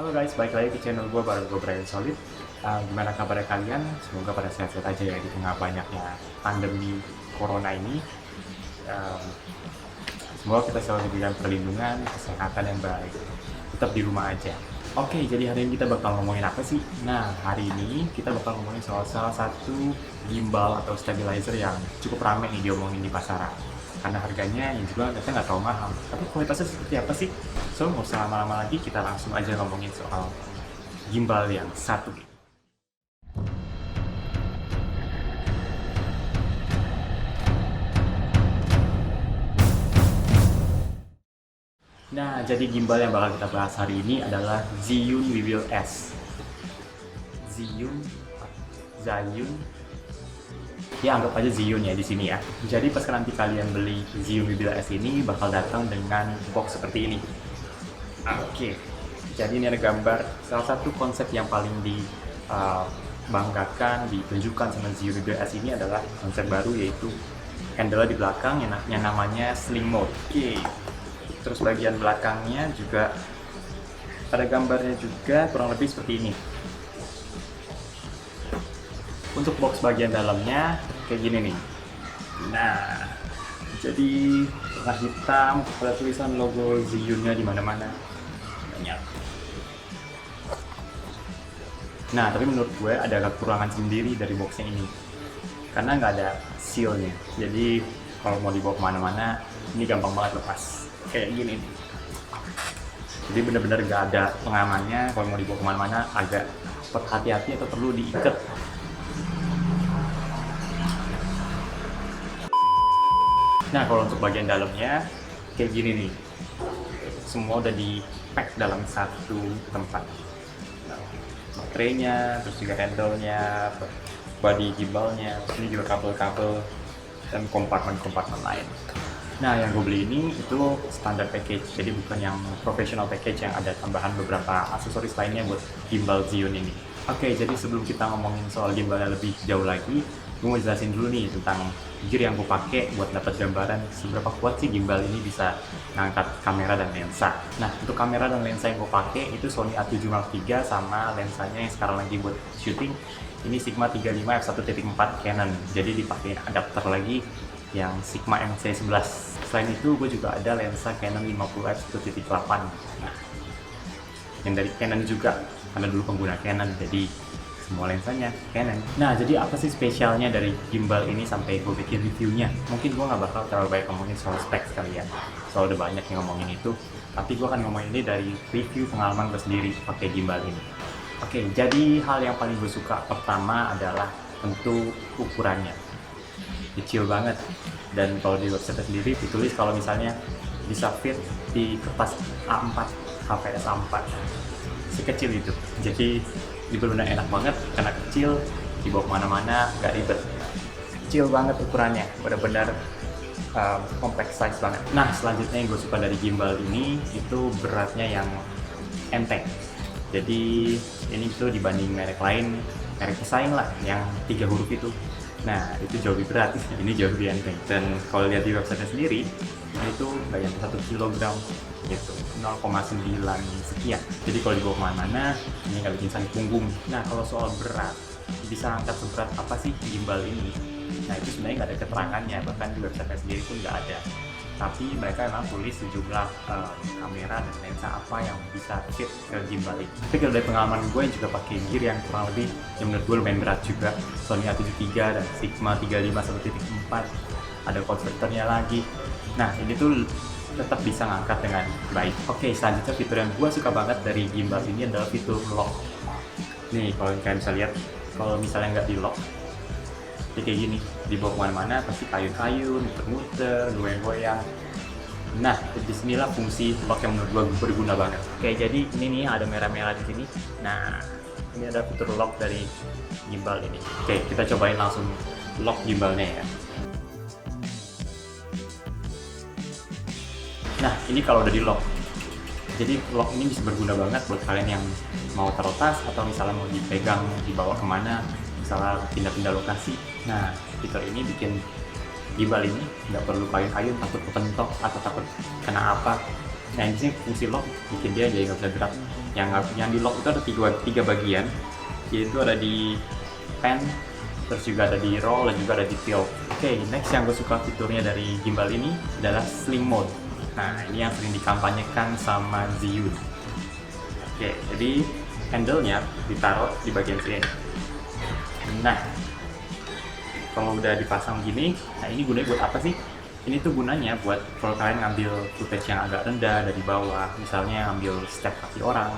Halo guys, balik lagi ke channel gue bareng gue Brian Solid. Gimana kabarnya kalian? Semoga pada sehat-sehat aja ya di tengah banyaknya pandemi corona ini. Um, Semoga kita selalu diberikan perlindungan, kesehatan yang baik. Tetap di rumah aja. Oke, jadi hari ini kita bakal ngomongin apa sih? Nah, hari ini kita bakal ngomongin soal salah satu gimbal atau stabilizer yang cukup rame nih diomongin di pasaran. Karena harganya yang juga ternyata nggak terlalu mahal. Tapi kualitasnya seperti apa sih? So, nggak usah lama-lama lagi, kita langsung aja ngomongin soal gimbal yang satu ini. Nah, jadi gimbal yang bakal kita bahas hari ini adalah Zhiyun Weebill S. Zhiyun, ya anggap aja Zhiyun ya di sini ya. Jadi pas nanti kalian beli Zhiyun Weebill S ini bakal datang dengan box seperti ini. Oke, jadi ini ada gambar salah satu konsep yang paling dibanggakan, ditunjukkan sama Zhiyun Weebill S ini adalah konsep baru, yaitu handle di belakang yang namanya Sling Mode. Oke. Terus bagian belakangnya juga ada gambarnya juga kurang lebih seperti ini. Untuk box bagian dalamnya kayak gini nih. Nah, jadi warna hitam, ada tulisan logo Zhiyun-nya di mana-mana. Banyak. Nah, tapi menurut gue ada kekurangan sendiri dari boxnya ini. Karena nggak ada seal-nya. Jadi kalau mau dibawa kemana-mana, ini gampang banget lepas. Kayak gini nih. Jadi benar-benar gak ada pengamannya. Kalau mau dibawa kemana-mana agak hati-hati atau perlu diikat. Nah, kalau untuk bagian dalamnya kayak gini nih. Semua udah di pack dalam satu tempat. Baterainya, terus juga handle-nya, body gimbalnya, ini juga kabel-kabel dan kompartemen-kompartemen lain. Nah, yang gue beli ini itu standar package, jadi bukan yang professional package yang ada tambahan beberapa aksesoris lainnya buat gimbal Zhiyun ini. Oke, jadi sebelum kita ngomongin soal gimbalnya lebih jauh lagi, gue mau jelasin dulu nih tentang gear yang gue pakai buat dapat gambaran seberapa kuat sih gimbal ini bisa ngangkat kamera dan lensa. Nah, untuk kamera dan lensa yang gue pakai itu Sony A7 Mark III sama lensanya yang sekarang lagi buat syuting ini Sigma 35 f1.4 Canon. Jadi dipakai adapter lagi yang Sigma MC11. Selain itu, gue juga ada lensa Canon 50 f1.8. Nah, yang dari Canon juga, karena dulu pengguna Canon, jadi semua lensanya Canon. Nah, jadi apa sih spesialnya dari gimbal ini sampai gue bikin reviewnya? Mungkin gue nggak bakal terlalu banyak ngomongin soal spek sekali ya, soalnya udah banyak yang ngomongin itu. Tapi gue akan ngomongin ini dari review pengalaman gue sendiri pakai gimbal ini. Oke, jadi hal yang paling gue suka pertama adalah tentu ukurannya. Kecil banget, dan kalau di website sendiri ditulis kalau misalnya bisa fit di kertas A4, HVS A4 sekecil itu. Jadi ini benar-benar enak banget karena kecil, dibawa kemana-mana nggak ribet. Kecil banget ukurannya, benar-benar compact size banget. Nah, selanjutnya yang gue suka dari gimbal ini itu beratnya yang enteng. Jadi ini tuh dibanding merek lain, merek pesaing lah yang 3 huruf itu. Nah, itu jauh lebih berat, ini jauh lebih enteng. Dan kalau lihat di website sendiri, itu nggak yang 1 kilogram gitu, 0,9 sekian. Jadi kalau dibawa kemana-mana, ini nggak bikin sakit punggung. Nah, kalau soal berat, bisa angkat seberat apa sih gimbal ini? Nah, itu sebenarnya nggak ada keterangannya, bahkan di website sendiri pun nggak ada. Tapi mereka memang tulis sejumlah kamera dan lensa apa yang bisa fit ke gimbal ini. Tapi kalau dari pengalaman gue yang juga pakai gear yang kurang lebih yang menurut gue lumayan berat juga, Sony A7 III dan Sigma 35 1.4, ada converternya lagi. Nah, ini tuh tetap bisa ngangkat dengan baik. Oke, selanjutnya fitur yang gue suka banget dari gimbal ini adalah fitur lock. Nih, kalau kalian bisa lihat, kalau misalnya nggak di lock, kayak gini, dibawa kemana-mana pasti kayun-kayun, muter-muter, goyang-goyang. Nah, disinilah fungsi lock yang menurut gue berguna banget. Oke, jadi ini nih ada merah-merah di sini. Nah, ini ada fitur lock dari gimbal ini. Oke, kita cobain langsung lock gimbalnya ya. Nah, ini kalau udah di lock. Jadi lock ini bisa berguna banget buat kalian yang mau taruh tas atau misalnya mau dipegang, dibawa kemana, misalnya pindah-pindah lokasi. Nah, fitur ini bikin gimbal ini nggak perlu kayun-kayun, takut kepentok atau takut kena apa. Nah, ini sih fungsi lock bikin dia jadi nggak bisa gerak. Yang di lock itu ada tiga bagian, yaitu ada di pen, terus juga ada di roll, dan juga ada di tilt. Oke, next yang gue suka fiturnya dari gimbal ini adalah sling mode. Nah, ini yang sering dikampanyekan sama Zhiyun. Oke, jadi handle-nya ditaruh di bagian sini. Nah, kalau udah dipasang gini, nah ini gunanya buat apa sih? Ini tuh gunanya buat kalau kalian ngambil footage yang agak rendah dari bawah, misalnya ngambil step kaki orang.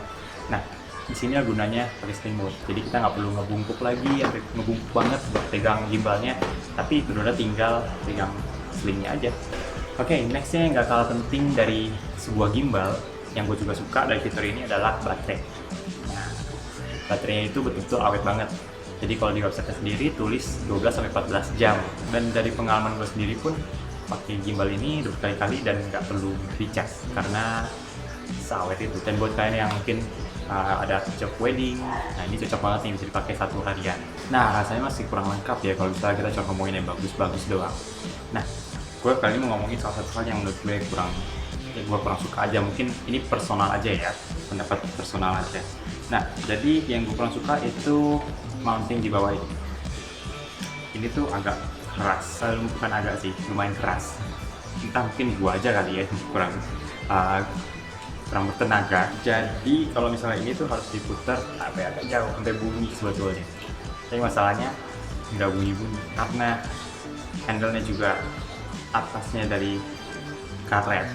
Nah, di sini gunanya pakai sling mode. Jadi kita nggak perlu ngebungkuk lagi, ngebungkuk banget buat pegang gimbalnya, tapi benar-benar tinggal pegang slingnya aja. Oke, nextnya yang nggak kalah penting dari sebuah gimbal, yang gue juga suka dari fitur ini adalah baterai. Nah, baterainya itu betul-betul awet banget. Jadi kalau di website sendiri tulis 12-14 jam. Dan dari pengalaman gue sendiri pun pakai gimbal ini udah berkali-kali dan nggak perlu dicas karena seawet itu. Dan buat kalian yang mungkin ada job wedding, nah ini cocok banget nih, bisa dipakai 1 harian. Nah, rasanya masih kurang lengkap ya kalau misalnya kita cuma ngomongin yang bagus-bagus doang. Nah, gue kali ini mau ngomongin salah satu hal yang menurut gue kurang suka aja. Mungkin ini personal aja ya, pendapat personal aja. Nah, jadi yang gue kurang suka itu mounting di bawah ini. Ini tuh agak keras, bukan agak sih, lumayan keras. Entah mungkin gue aja kali ya, kurang bertenaga. Jadi kalau misalnya ini tuh harus diputar agak jauh sampai bunyi sebetulnya. Tapi masalahnya nggak bunyi-bunyi karena handle-nya juga atasnya dari karet.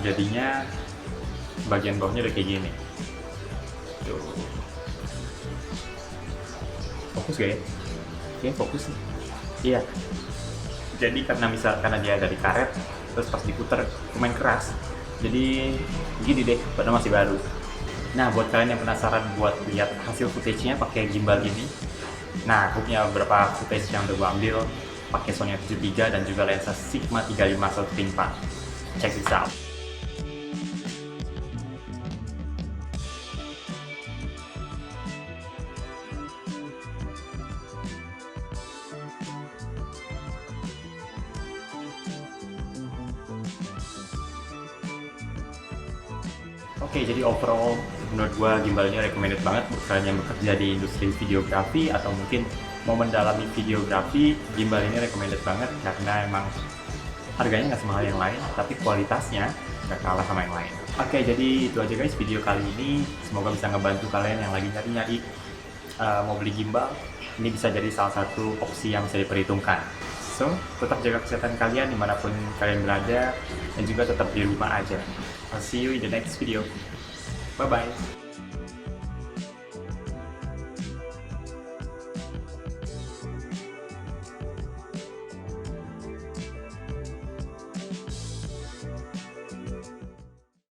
Jadinya bagian bawahnya udah kayak gini. Tuh. Fokus gak ya? Oke, fokus nih. Iya. Jadi karena dia dari karet, terus pas diputar lumayan keras. Jadi gini deh, padahal masih baru. Nah, buat kalian yang penasaran buat lihat hasil footage-nya pakai gimbal ini, nah, aku punya beberapa footage yang udah gue ambil pakai Sony A7 III dan juga lensa Sigma 35 1.4. Check this out. Oke, jadi overall menurut gua gimbal ini recommended banget buat kalian yang bekerja di industri videografi atau mungkin mau mendalami videografi. Gimbal ini recommended banget karena emang harganya nggak semahal yang lain, tapi kualitasnya nggak kalah sama yang lain. Oke, jadi itu aja guys video kali ini. Semoga bisa ngebantu kalian yang lagi nyari-nyari mau beli gimbal. Ini bisa jadi salah satu opsi yang bisa diperhitungkan. So, tetap jaga kesehatan kalian dimanapun kalian berada, dan juga tetap di rumah aja. I'll see you in the next video. Bye-bye.